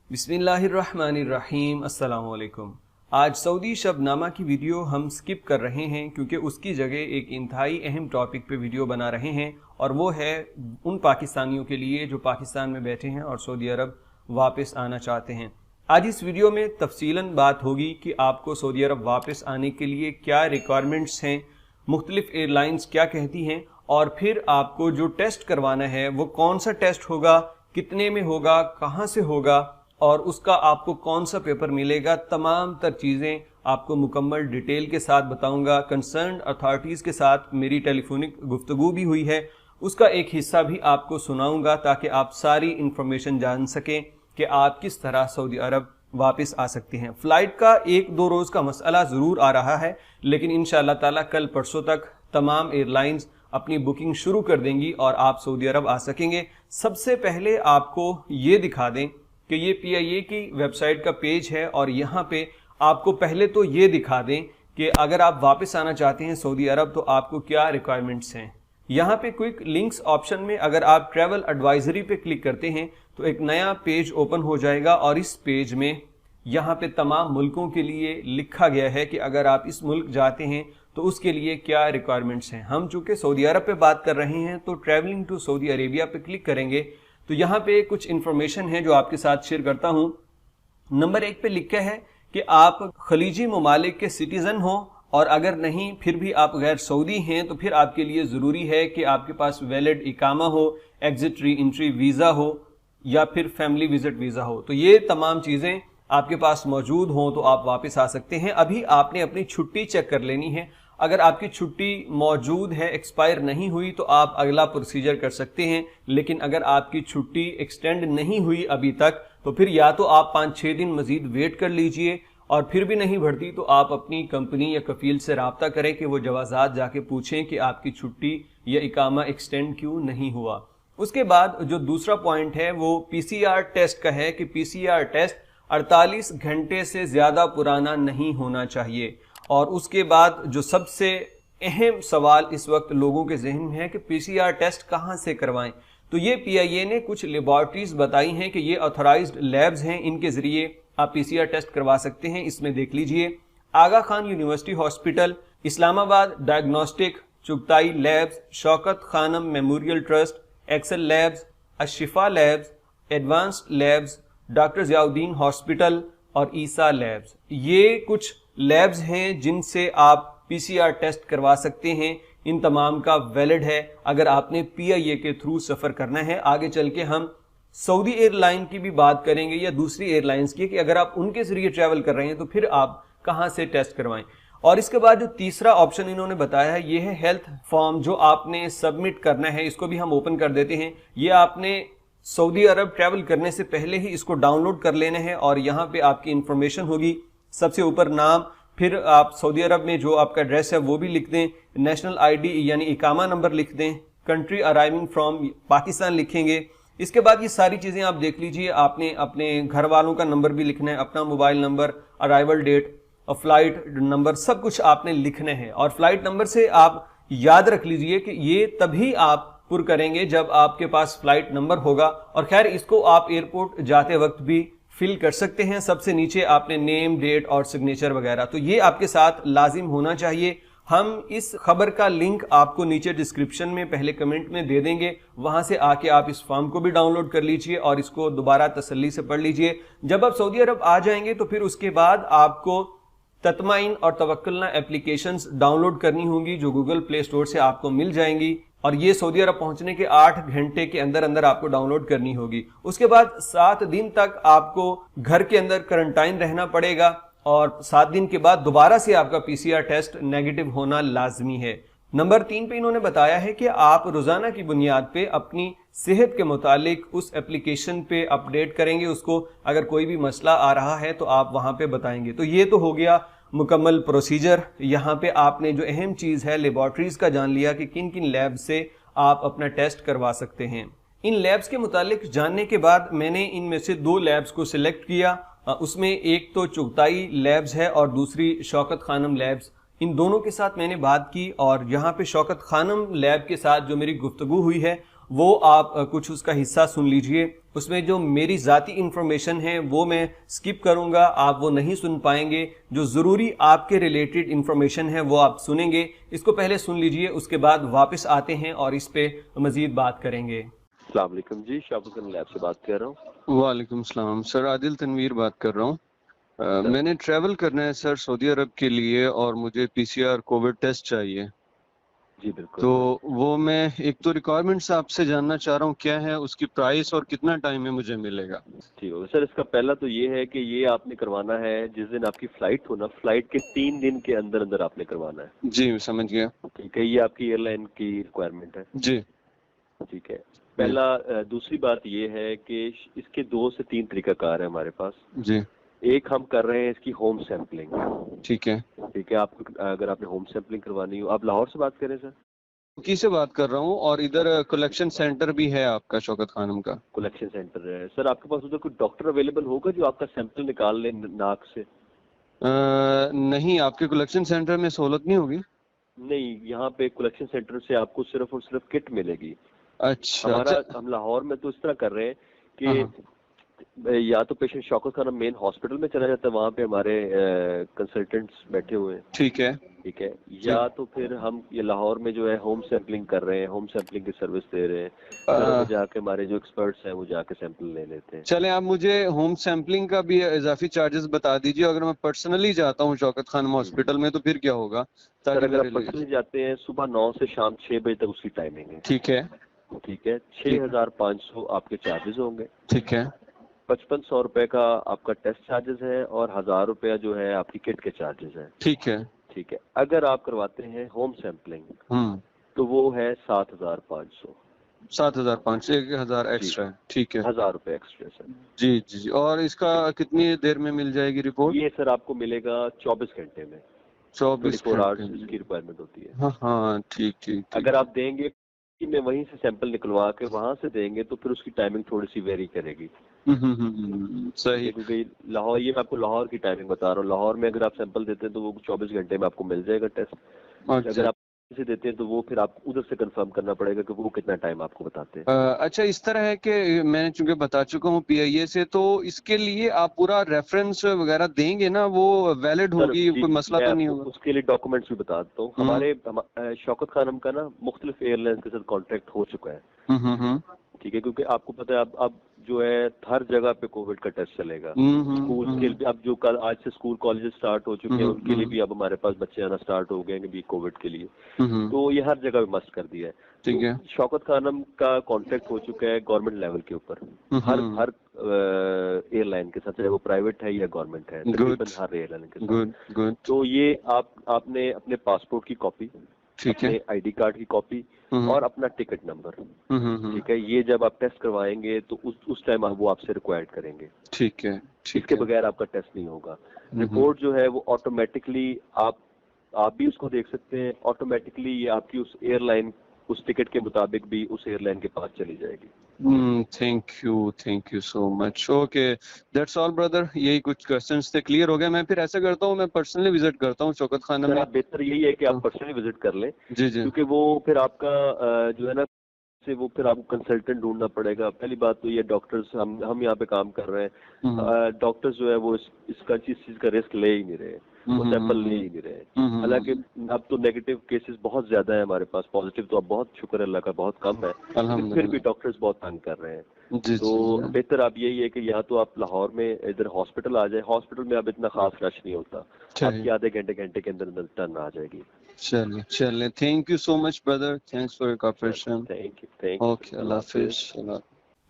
بسم اللہ الرحمن الرحیم۔ السلام علیکم۔ آج سعودی شب نامہ کی ویڈیو ہم سکپ کر رہے ہیں کیونکہ اس کی جگہ ایک انتہائی اہم ٹاپک پہ ویڈیو بنا رہے ہیں، اور وہ ہے ان پاکستانیوں کے لیے جو پاکستان میں بیٹھے ہیں اور سعودی عرب واپس آنا چاہتے ہیں۔ آج اس ویڈیو میں تفصیلاً بات ہوگی کہ آپ کو سعودی عرب واپس آنے کے لیے کیا ریکوائرمنٹس ہیں، مختلف ایئر لائنز کیا کہتی ہیں، اور پھر آپ کو جو ٹیسٹ کروانا ہے وہ کون سا ٹیسٹ ہوگا، کتنے میں ہوگا، کہاں سے ہوگا، اور اس کا آپ کو کون سا پیپر ملے گا۔ تمام تر چیزیں آپ کو مکمل ڈیٹیل کے ساتھ بتاؤں گا۔ کنسرنڈ اتھارٹیز کے ساتھ میری ٹیلی فونک گفتگو بھی ہوئی ہے، اس کا ایک حصہ بھی آپ کو سناؤں گا تاکہ آپ ساری انفارمیشن جان سکیں کہ آپ کس طرح سعودی عرب واپس آ سکتے ہیں۔ فلائٹ کا 1-2 روز کا مسئلہ ضرور آ رہا ہے، لیکن انشاءاللہ تعالی کل پرسوں تک تمام ایئر لائنز اپنی بکنگ شروع کر دیں گی اور آپ سعودی عرب آ سکیں گے۔ سب سے پہلے آپ کو یہ دکھا دیں کہ یہ PIA کی ویب سائٹ کا پیج ہے، اور یہاں پہ آپ کو پہلے تو یہ دکھا دیں کہ اگر آپ واپس آنا چاہتے ہیں سعودی عرب تو آپ کو کیا ریکوائرمنٹس ہیں۔ یہاں پہ کوئک لنکس آپشن میں اگر آپ ٹریول ایڈوائزری پہ کلک کرتے ہیں تو ایک نیا پیج اوپن ہو جائے گا، اور اس پیج میں یہاں پہ تمام ملکوں کے لیے لکھا گیا ہے کہ اگر آپ اس ملک جاتے ہیں تو اس کے لیے کیا ریکوائرمنٹس ہیں۔ ہم چونکہ سعودی عرب پہ بات کر رہے ہیں تو ٹریولنگ ٹو سعودی عربیہ پہ کلک کریں گے تو یہاں پہ کچھ انفارمیشن ہے جو آپ کے ساتھ شیئر کرتا ہوں۔ نمبر 1 پہ لکھا ہے کہ آپ خلیجی ممالک کے سٹیزن ہوں، اور اگر نہیں پھر بھی آپ غیر سعودی ہیں تو پھر آپ کے لیے ضروری ہے کہ آپ کے پاس ویلڈ اقامہ ہو، ایگزٹ ری انٹری ویزا ہو، یا پھر فیملی وزٹ ویزا ہو۔ تو یہ تمام چیزیں آپ کے پاس موجود ہوں تو آپ واپس آ سکتے ہیں۔ ابھی آپ نے اپنی چھٹی چیک کر لینی ہے۔ اگر آپ کی چھٹی موجود ہے، ایکسپائر نہیں ہوئی، تو آپ اگلا پروسیجر کر سکتے ہیں، لیکن اگر آپ کی چھٹی ایکسٹینڈ نہیں ہوئی ابھی تک تو پھر یا تو آپ 5-6 دن مزید ویٹ کر لیجئے، اور پھر بھی نہیں بڑھتی تو آپ اپنی کمپنی یا کفیل سے رابطہ کریں کہ وہ جوازات جا کے پوچھیں کہ آپ کی چھٹی یا اقامہ ایکسٹینڈ کیوں نہیں ہوا۔ اس کے بعد جو دوسرا پوائنٹ ہے وہ PCR ٹیسٹ کا ہے کہ PCR ٹیسٹ 48 گھنٹے سے زیادہ پرانا نہیں ہونا چاہیے۔ اور اس کے بعد جو سب سے اہم سوال اس وقت لوگوں کے ذہن میں ہے کہ PCR ٹیسٹ کہاں سے کروائیں، تو یہ PIA نے کچھ لیبارٹریز بتائی ہیں کہ یہ آتھورائزڈ لیبز ہیں، ان کے ذریعے آپ PCR ٹیسٹ کروا سکتے ہیں۔ اس میں دیکھ لیجئے Aga Khan university hospital, Islamabad diagnostic, Chughtai labs, Shaukat Khanum memorial trust, Excel labs, Al Shifa labs, advanced labs, doctor Ziauddin hospital اور عیسیٰ لیبز، یہ کچھ لیبز ہیں جن سے آپ PCR ٹیسٹ کروا سکتے ہیں۔ ان تمام کا ویلڈ ہے اگر آپ نے PIA کے تھرو سفر کرنا ہے۔ آگے چل کے ہم سعودی ایئر لائن کی بھی بات کریں گے یا دوسری ایئر لائنز کی کہ اگر آپ ان کے ذریعے ٹریول کر رہے ہیں تو پھر آپ کہاں سے ٹیسٹ کروائیں۔ اور اس کے بعد جو تیسرا آپشن انہوں نے بتایا ہے یہ ہے ہیلتھ فارم جو آپ نے سبمٹ کرنا ہے۔ اس کو بھی ہم اوپن کر دیتے ہیں۔ یہ آپ نے سعودی عرب ٹریول کرنے سے پہلے ہی اس کو ڈاؤن لوڈ کر لینا ہے، اور یہاں پہ آپ کی انفارمیشن ہوگی۔ سب سے اوپر نام، پھر آپ سعودی عرب میں جو آپ کا ایڈریس ہے وہ بھی لکھ دیں، نیشنل ID یعنی اقامہ نمبر لکھ دیں، کنٹری ارائیونگ فرام پاکستان لکھیں گے۔ اس کے بعد یہ ساری چیزیں آپ دیکھ لیجئے، آپ نے اپنے گھر والوں کا نمبر بھی لکھنا ہے، اپنا موبائل نمبر، ارائیول ڈیٹ اور فلائٹ نمبر، سب کچھ آپ نے لکھنا ہے۔ اور فلائٹ نمبر سے آپ یاد رکھ لیجئے کہ یہ تبھی آپ پر کریں گے جب آپ کے پاس فلائٹ نمبر ہوگا، اور خیر اس کو آپ ایئرپورٹ جاتے وقت بھی فل کر سکتے ہیں۔ سب سے نیچے آپ نے نیم، ڈیٹ اور سگنیچر وغیرہ، تو یہ آپ کے ساتھ لازم ہونا چاہیے۔ ہم اس خبر کا لنک آپ کو نیچے ڈسکرپشن میں پہلے کمنٹ میں دے دیں گے، وہاں سے آ کے آپ اس فارم کو بھی ڈاؤن لوڈ کر لیجئے اور اس کو دوبارہ تسلی سے پڑھ لیجئے۔ جب آپ سعودی عرب آ جائیں گے تو پھر اس کے بعد آپ کو تطمئن اور توکلنا اپلیکیشنز ڈاؤن لوڈ کرنی ہوں گی جو گوگل پلے اسٹور سے آپ کو مل جائیں گی، اور یہ سعودی عرب پہنچنے کے 8 گھنٹے کے اندر آپ کو ڈاؤن لوڈ کرنی ہوگی۔ اس کے بعد 7 دن تک آپ کو گھر کے اندر کرنٹائن رہنا پڑے گا، اور 7 دن کے بعد دوبارہ سے آپ کا PCR ٹیسٹ نیگیٹو ہونا لازمی ہے۔ نمبر 3 پہ انہوں نے بتایا ہے کہ آپ روزانہ کی بنیاد پہ اپنی صحت کے متعلق اس اپلیکیشن پہ اپڈیٹ کریں گے اس کو، اگر کوئی بھی مسئلہ آ رہا ہے تو آپ وہاں پہ بتائیں گے۔ تو یہ تو ہو گیا مکمل پروسیجر۔ یہاں پہ آپ نے جو اہم چیز ہے لیبارٹریز کا جان لیا کہ کن کن لیب سے آپ اپنا ٹیسٹ کروا سکتے ہیں۔ ان لیبز کے متعلق جاننے کے بعد میں نے ان میں سے 2 لیبز کو سلیکٹ کیا۔ اس میں ایک تو چغتائی لیبز ہے اور دوسری شوکت خانم لیبز۔ ان دونوں کے ساتھ میں نے بات کی، اور یہاں پہ شوکت خانم لیب کے ساتھ جو میری گفتگو ہوئی ہے وہ آپ کچھ اس کا حصہ سن لیجئے. اس میں جو میری ذاتی انفارمیشن ہے وہ میں سکپ کروں گا, آپ وہ نہیں سن پائیں گے. جو ضروری آپ کے ریلیٹڈ انفارمیشن ہے وہ آپ سنیں گے. اس کو پہلے سن لیجئے, اس کے بعد واپس آتے ہیں اور اس پہ مزید بات کریں گے. السلام علیکم جی, شاپ لیب سے بات کر رہا ہوں. وعلیکم السلام سر, عادل تنویر بات کر رہا ہوں. میں نے ٹریول کرنا ہے سر سعودی عرب کے لیے, اور مجھے پی سی آر کووڈ ٹیسٹ چاہیے. جی بالکل. تو وہ میں ایک تو ریکوائرمنٹس آپ سے جاننا چاہ رہا ہوں, کیا ہے اس کی پرائس اور کتنا ٹائم میں مجھے ملے گا؟ ٹھیک ہے سر, اس کا پہلا تو یہ ہے کہ یہ آپ نے کروانا ہے جس دن آپ کی فلائٹ ہو نا, فلائٹ کے 3 دن کے اندر اندر آپ نے کروانا ہے. جی سمجھ گیا. ٹھیک ہے, یہ آپ کی ایئر لائن کی ریکوائرمنٹ ہے. جی ٹھیک ہے. پہلا. دوسری بات یہ ہے کہ اس کے 2 سے 3 طریقہ کار ہے ہمارے پاس. جی. ایک ہم کر رہے ہیں اس کی ہوم سیمپلنگ. ٹھیک ہے. ٹھیک ہے, آپ اگر آپ نے ہوم سیمپلنگ کروانی ہو, آپ لاہور سے بات کریں سر؟ کی سے بات کر رہا ہوں, اور ادھر کلیکشن سینٹر بھی ہے آپ کا شوکت خانم کا. کلیکشن سینٹر ہے سر. آپ کے پاس ادھر کوئی ڈاکٹر اویلیبل ہوگا جو آپ کا سیمپل نکال لے ناک سے؟ نہیں, آپ کے کلیکشن سینٹر میں سہولت نہیں ہوگی؟ نہیں, یہاں پہ کلیکشن سینٹر سے آپ کو صرف اور صرف کٹ ملے گی. اچھا. ہم لاہور میں تو اس طرح کر رہے ہیں کہ یا تو پیشنٹ شوکت خانم مین ہاسپٹل میں چلا جاتا ہے, وہاں پہ ہمارے کنسلٹنٹس بیٹھے ہوئے ہیں. ٹھیک ہے. ٹھیک ہے, یا تو پھر ہم یہ لاہور میں جو ہے ہوم سیمپلنگ کر رہے ہیں, ہوم سیمپلنگ کی سروس دے رہے ہیں. گھروں میں جا کے ہمارے جو ایکسپرٹس ہیں وہ جا کے سیمپل لے لیتے ہیں. چلیں, آپ مجھے ہوم سیمپلنگ کا بھی اضافی چارجز بتا دیجیے. اگر میں پرسنلی جاتا ہوں شوکت خانم ہاسپٹل میں تو پھر کیا ہوگا؟ سر اگر آپ پرسنلی جاتے ہیں صبح 9 سے شام 6 بجے تک اس کی ٹائمنگ ہے. ٹھیک ہے. ٹھیک ہے, 6,500 آپ کے چارجز ہوں گے. ٹھیک ہے. 5500 روپے کا آپ کا ٹیسٹ چارجز ہے, اور 1000 روپیہ جو ہے آپ کی کٹ کے چارجز ہیں. ٹھیک ہے. ٹھیک ہے. اگر آپ کرواتے ہیں ہوم سیمپلنگ تو وہ ہے 7,500. 7,500, 1,000 ایکسٹرا. ٹھیک ہے, 1000 روپے ایکسٹرا سر. جی جی. اور اس کا کتنی دیر میں مل جائے گی رپورٹ؟ یہ سر آپ کو ملے گا 24 گھنٹے میں. 24 گھنٹے اس کی ریکوائرمنٹ ہوتی ہے. ہاں ٹھیک ٹھیک. اگر آپ دیں گے میں وہیں سے سیمپل نکلوا کے وہاں سے دیں گے تو پھر اس کی ٹائمنگ تھوڑی سی ویری کرے گی. صحیح. کیونکہ لاہور, یہ میں آپ کو لاہور کی ٹائمنگ بتا رہا ہوں, لاہور میں اگر آپ سیمپل دیتے ہیں تو وہ 24 گھنٹے میں آپ کو مل جائے گا ٹیسٹ. اگر آپ سے دیتے ہیں تو وہ پھر آپ ادھر سے کنفرم کرنا پڑے گا کہ وہ کتنا ٹائم آپ کو بتاتے ہیں. اچھا, اس طرح ہے کہ میں نے چونکہ بتا چکا ہوں پی آئی اے سے, تو اس کے لیے آپ پورا ریفرنس وغیرہ دیں گے نا, وہ ویلڈ ہوگی, کوئی مسئلہ تو نہیں ہوگا؟ اس کے لیے ڈاکومنٹس بھی بتا دیتا ہوں. ہمارے شوکت خانم کا نا مختلف ایئر لائنس کے ساتھ کانٹریکٹ ہو چکا ہے. ٹھیک ہے, کیونکہ آپ کو پتہ ہے اب جو ہے ہر جگہ پہ کووڈ کا ٹیسٹ چلے گا. اسکول کے لیے اب جو آج سے اسکول کالجز اسٹارٹ ہو چکے ہیں ان کے لیے بھی اب ہمارے پاس بچے آنا اسٹارٹ ہو گئے ہیں بھی کووڈ کے لیے. تو یہ ہر جگہ پہ مسٹ کر دیا ہے. ٹھیک ہے. شوکت خانم کا کانٹریکٹ ہو چکا ہے گورنمنٹ لیول کے اوپر ہر ایئر لائن کے ساتھ, چاہے وہ پرائیویٹ ہے یا گورنمنٹ ہے, تقریباً ہر ایئر لائن کے ساتھ. تو یہ آپ نے اپنے پاسپورٹ کی کاپی, اپنے آئی ڈی کارڈ کی کاپی اور اپنا ٹکٹ نمبر, ٹھیک ہے, یہ جب آپ ٹیسٹ کروائیں گے تو اس ٹائم وہ آپ سے ریکوائرڈ کریں گے. ٹھیک ہے. اس کے بغیر آپ کا ٹیسٹ نہیں ہوگا. رپورٹ جو ہے وہ آٹومیٹکلی آپ بھی اس کو دیکھ سکتے ہیں, آٹومیٹکلی یہ آپ کی اس ایئر لائن اس ٹکٹ کے مطابق بھی اس ایئر لائن کے پاس چلی جائے گی. Thank you so much. Okay, that's all brother. یہی کچھ کوسچنس تھے, کلیئر ہو گیا. میں پھر ایسا کرتا ہوں, میں پرسنلی وزٹ کرتا ہوں شوکت خانم میں. بہتر یہی ہے کہ آپ پرسنلی وزٹ کر لیں. جی جی. کیونکہ وہ پھر آپ کا جو ہے نا وہ پھر آپ کو کنسلٹنٹ ڈھونڈنا پڑے گا. پہلی بات تو یہ ڈاکٹرز ہم یہاں پہ کام کر رہے ہیں, ڈاکٹرز جو ہے وہ اس کا چیز کا رسک لے ہی نہیں رہے, وہ سیمپل لے ہی نہیں رہے. حالانکہ اب تو نیگیٹو کیسز بہت زیادہ ہیں ہمارے پاس, پازیٹیو تو اب بہت شکر اللہ کا بہت کم ہے, لیکن پھر بھی ڈاکٹرز بہت تنگ کر رہے ہیں. تو بہتر اب یہی ہے کہ یا تو آپ لاہور میں ادھر ہاسپٹل آ جائیں. ہاسپٹل میں اب اتنا خاص رش نہیں ہوتا, آپ کی آدھے گھنٹے کے اندر ٹرن آ جائے گی. چلیں. Thank you so much brother, thanks for your cooperation. Thank you. Okay, اللہ حافظ.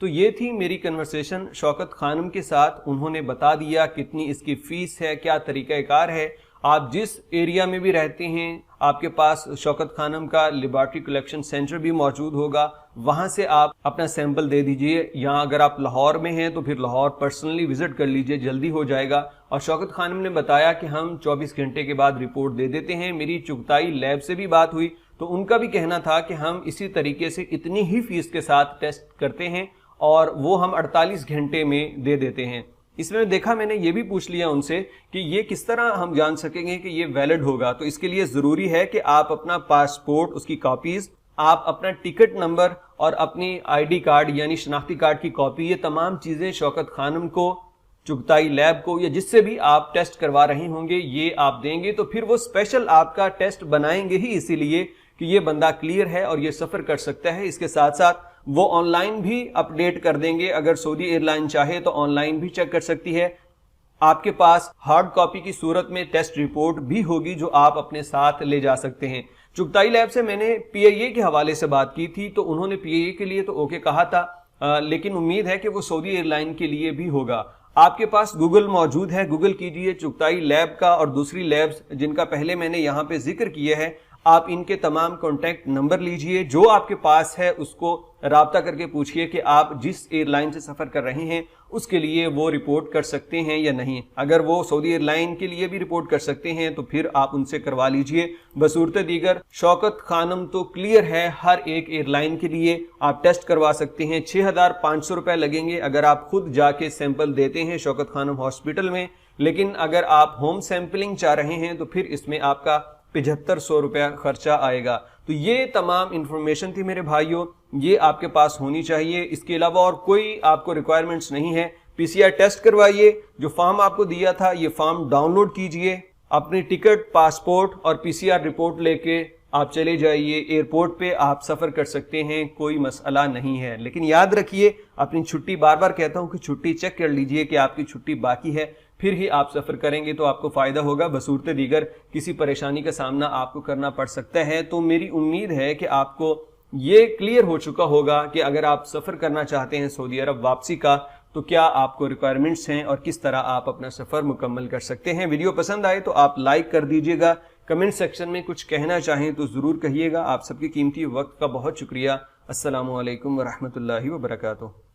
تو یہ تھی میری کنورسیشن شوکت خانم کے ساتھ. انہوں نے بتا دیا کتنی اس کی فیس ہے, کیا طریقہ کار ہے. آپ جس ایریا میں بھی رہتے ہیں آپ کے پاس شوکت خانم کا لیبارٹری کلیکشن سینٹر بھی موجود ہوگا, وہاں سے آپ اپنا سیمپل دے دیجئے. یہاں اگر آپ لاہور میں ہیں تو پھر لاہور پرسنلی وزٹ کر لیجئے, جلدی ہو جائے گا. اور شوکت خانم نے بتایا کہ ہم 24 گھنٹے کے بعد رپورٹ دے دیتے ہیں. میری چغتائی لیب سے بھی بات ہوئی تو ان کا بھی کہنا تھا کہ ہم اسی طریقے سے اتنی ہی فیس کے ساتھ ٹیسٹ کرتے ہیں اور وہ ہم 48 گھنٹے میں دے دیتے ہیں. اس میں دیکھا, میں نے یہ بھی پوچھ لیا ان سے کہ یہ کس طرح ہم جان سکیں گے کہ یہ ویلڈ ہوگا. تو اس کے لیے ضروری ہے کہ آپ اپنا پاسپورٹ, اس کی کاپیز آپ اپنا ٹکٹ نمبر اور اپنی ID کارڈ یعنی شناختی کارڈ کی کاپی، یہ تمام چیزیں شوکت خانم کو، چغتائی لیب کو یا جس سے بھی آپ ٹیسٹ کروا رہے ہوں گے یہ آپ دیں گے، تو پھر وہ اسپیشل آپ کا ٹیسٹ بنائیں گے ہی اسی لیے کہ یہ بندہ کلیئر ہے اور یہ سفر کر سکتا ہے۔ اس کے ساتھ ساتھ وہ آن لائن بھی اپڈیٹ کر دیں گے، اگر سعودی ایئر لائن چاہے تو آن لائن بھی چیک کر سکتی ہے۔ آپ کے پاس ہارڈ کاپی کی صورت میں ٹیسٹ رپورٹ بھی ہوگی جو آپ اپنے ساتھ لے جا سکتے ہیں۔ چغتائی لیب سے میں نے PIA کے حوالے سے بات کی تھی تو انہوں نے PIA کے لیے تو اوکے کہا تھا، لیکن امید ہے کہ وہ سعودی ایئر لائن کے لیے بھی ہوگا۔ آپ کے پاس گوگل موجود ہے، گوگل کیجئے چغتائی لیب کا اور دوسری لیبز جن کا پہلے میں نے یہاں پہ ذکر کیا ہے، آپ ان کے تمام کانٹیکٹ نمبر لیجئے، جو آپ کے پاس ہے اس کو رابطہ کر کے پوچھئے کہ آپ جس ایئر لائن سے سفر کر رہے ہیں اس کے لیے وہ رپورٹ کر سکتے ہیں یا نہیں۔ اگر وہ سعودی ایئر لائن کے لیے بھی رپورٹ کر سکتے ہیں تو پھر آپ ان سے کروا لیجئے۔ بصورت دیگر شوکت خانم تو کلیئر ہے ہر ایک ایئر لائن کے لیے، آپ ٹیسٹ کروا سکتے ہیں۔ 6500 روپے لگیں گے اگر آپ خود جا کے سیمپل دیتے ہیں شوکت خانم ہاسپٹل میں، لیکن اگر آپ ہوم سیمپلنگ چاہ رہے ہیں تو پھر اس میں آپ کا 7500 روپے خرچہ آئے گا۔ تو یہ تمام انفارمیشن تھی میرے بھائیوں، یہ آپ کے پاس ہونی چاہیے۔ اس کے علاوہ اور کوئی آپ کو ریکوائرمنٹس نہیں ہے۔ PCR ٹیسٹ کروائیے، جو فارم آپ کو دیا تھا یہ فارم ڈاؤن لوڈ کیجئے، اپنی ٹکٹ، پاسپورٹ اور PCR رپورٹ لے کے آپ چلے جائیے ایئرپورٹ پہ، آپ سفر کر سکتے ہیں، کوئی مسئلہ نہیں ہے۔ لیکن یاد رکھیے اپنی چھٹی، بار بار کہتا ہوں کہ چھٹی چیک کر لیجئے کہ آپ کی چھٹی باقی ہے، پھر ہی آپ سفر کریں گے تو آپ کو فائدہ ہوگا۔ بصورت دیگر کسی پریشانی کا سامنا آپ کو کرنا پڑ سکتا ہے۔ تو میری امید ہے کہ آپ کو یہ کلیئر ہو چکا ہوگا کہ اگر آپ سفر کرنا چاہتے ہیں سعودی عرب واپسی کا تو کیا آپ کو ریکوائرمنٹس ہیں اور کس طرح آپ اپنا سفر مکمل کر سکتے ہیں۔ ویڈیو پسند آئے تو آپ لائک کر دیجئے گا، کمنٹ سیکشن میں کچھ کہنا چاہیں تو ضرور کہیے گا۔ آپ سب کے قیمتی وقت کا بہت شکریہ۔ السلام علیکم ورحمۃ اللہ وبرکاتہ۔